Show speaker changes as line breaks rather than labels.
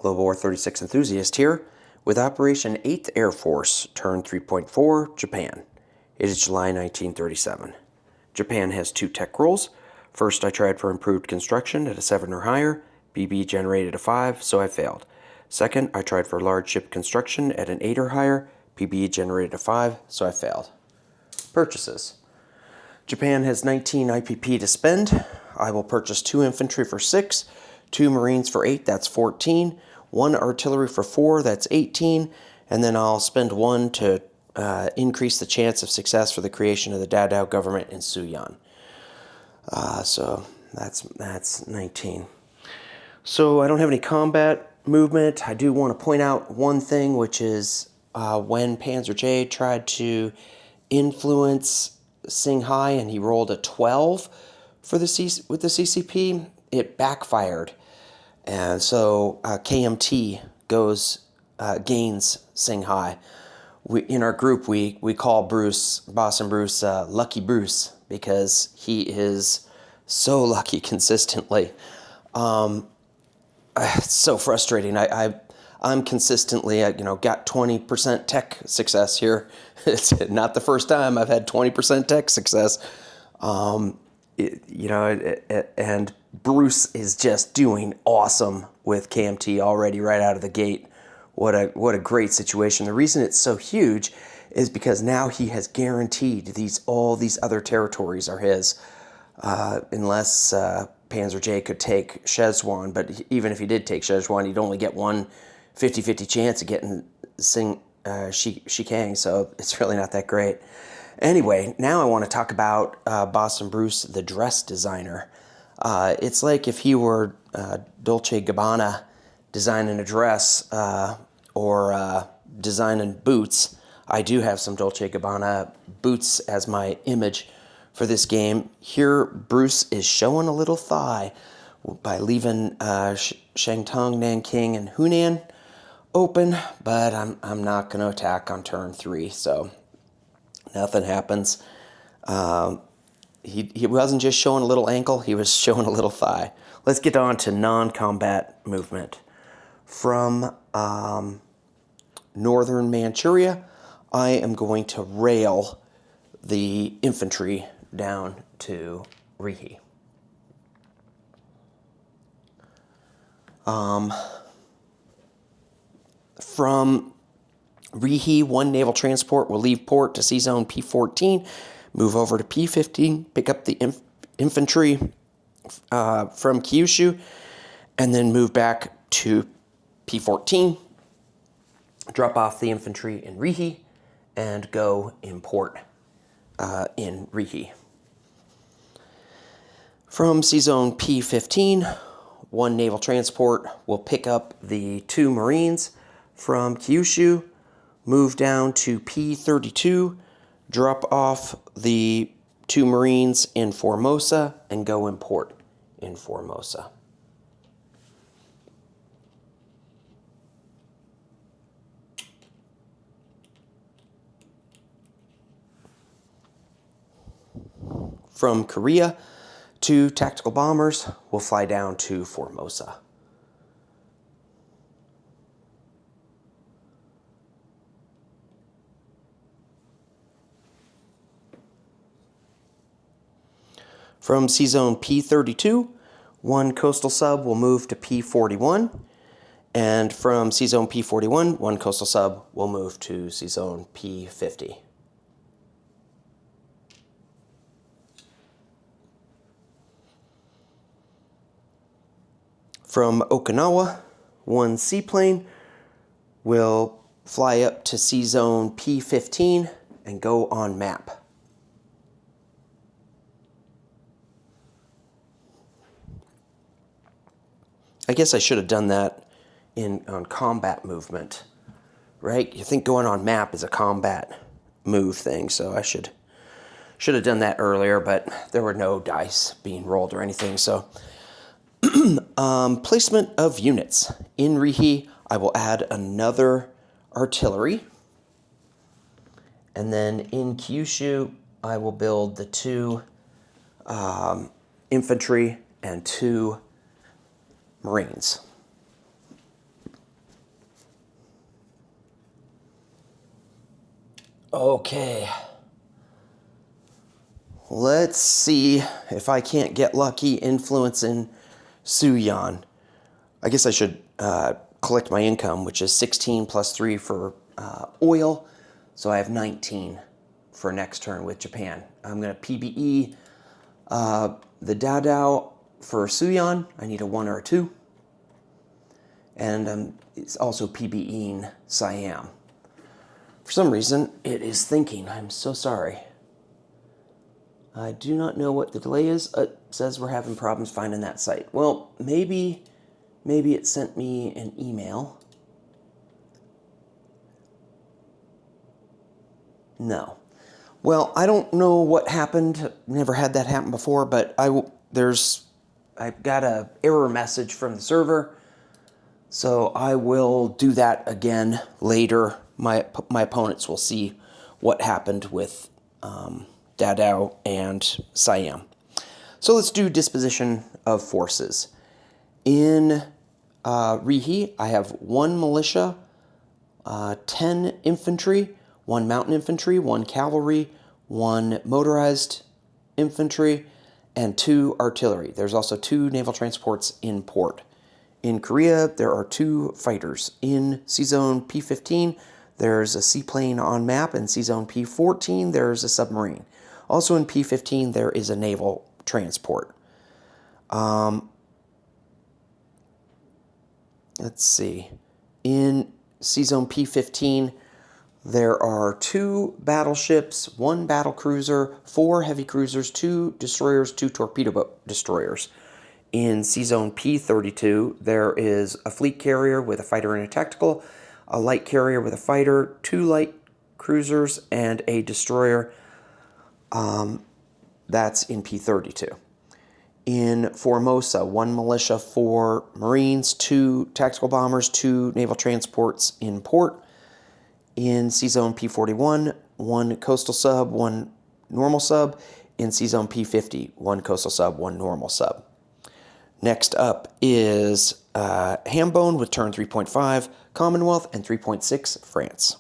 Global War 36 enthusiast here with Operation 8th Air Force, Turn 3.4, Japan. It is July 1937. Japan has 2 tech rules. First, I tried for improved construction at a 7 or higher. BB generated a 5, so I failed. Second, I tried for large ship construction at an 8 or higher. PB generated a 5, so I failed. Purchases. Japan has 19 IPP to spend. I will purchase 2 infantry for 6, 2 Marines for 8, that's 14, 1 artillery for 4, that's 18, and then I'll spend 1 to increase the chance of success for the creation of the Dadao government in Suyan. So that's 19. So I don't have any combat movement. I do want to point out one thing, which is when Panzer J tried to influence Singhai and he rolled a 12 for with the CCP, it backfired. And so KMT gains Singhai. In our group, we call Boston Bruce, Lucky Bruce, because he is so lucky consistently. It's so frustrating. I'm consistently, got 20% tech success here. It's not the first time I've had 20% tech success. And Bruce is just doing awesome with KMT already right out of the gate. What a great situation. The reason it's so huge is because now he has guaranteed all these other territories are his, unless Panzer J could take Szechwan. But even if he did take Szechwan, he'd only get one 50-50 chance of getting Shikang, so it's really not that great. Anyway, now I want to talk about Boston Bruce, the dress designer. It's like if he were Dolce & Gabbana designing a dress or designing boots. I do have some Dolce & Gabbana boots as my image for this game. Here, Bruce is showing a little thigh by leaving Shantung, Nanking, and Hunan open, but I'm not going to attack on turn 3, so nothing happens. He wasn't just showing a little ankle, he was showing a little thigh. Let's get on to non-combat movement. From northern Manchuria, I am going to rail the infantry down to Rihe. From Rihe, 1 naval transport will leave port to C-Zone P14, move over to P15, pick up the infantry from Kyushu, and then move back to P14, drop off the infantry in Rihe, and go in port in Rihe. From C-Zone P15, 1 naval transport will pick up the 2 Marines from Kyushu, move down to P32, drop off the 2 Marines in Formosa, and go in port in Formosa. From Korea, 2 tactical bombers will fly down to Formosa. From C-Zone P32, 1 coastal sub will move to P41, and from C-Zone P41, 1 coastal sub will move to C-Zone P50. From Okinawa, 1 seaplane will fly up to C-Zone P15 and go on map. I guess I should have done that on combat movement, right? You think going on map is a combat move thing, so I should have done that earlier, but there were no dice being rolled or anything, so... placement of units. In Rihe, I will add another artillery. And then in Kyushu, I will build the 2 infantry and 2 Marines. Okay. Let's see if I can't get lucky influencing Suyan. I guess I should collect my income, which is 16 plus 3 for oil. So I have 19 for next turn with Japan. I'm going to PBE the Dadao for Suyan. I need a 1 or a 2. And it's also PBEing Siam. For some reason, it is thinking. I'm so sorry. I do not know what the delay is. It says we're having problems finding that site. Well, maybe it sent me an email. No. Well, I don't know what happened. Never had that happen before, but I got a error message from the server. So I will do that again later. My opponents will see what happened with Dadao and Siam. So let's do disposition of forces. In Rihi, I have 1 militia, 10 infantry, 1 mountain infantry, 1 cavalry, 1 motorized infantry, and 2 artillery. There's also 2 naval transports in port. In Korea, there are 2 fighters. In C-Zone P-15, there's a seaplane on map. In C-Zone P-14, there's a submarine. Also in P-15, there is a naval transport. Let's see. In C-Zone P-15, there are 2 battleships, 1 battle cruiser, 4 heavy cruisers, 2 destroyers, 2 torpedo boat destroyers. In C-Zone P-32, there is a fleet carrier with a fighter and a tactical, a light carrier with a fighter, 2 light cruisers, and a destroyer. That's in P-32. In Formosa, 1 militia, 4 marines, 2 tactical bombers, 2 naval transports in port. In C-Zone P-41, 1 coastal sub, 1 normal sub. In C-Zone P-50, 1 coastal sub, 1 normal sub. Next up is Hambone with turn 3.5, Commonwealth, and 3.6, France.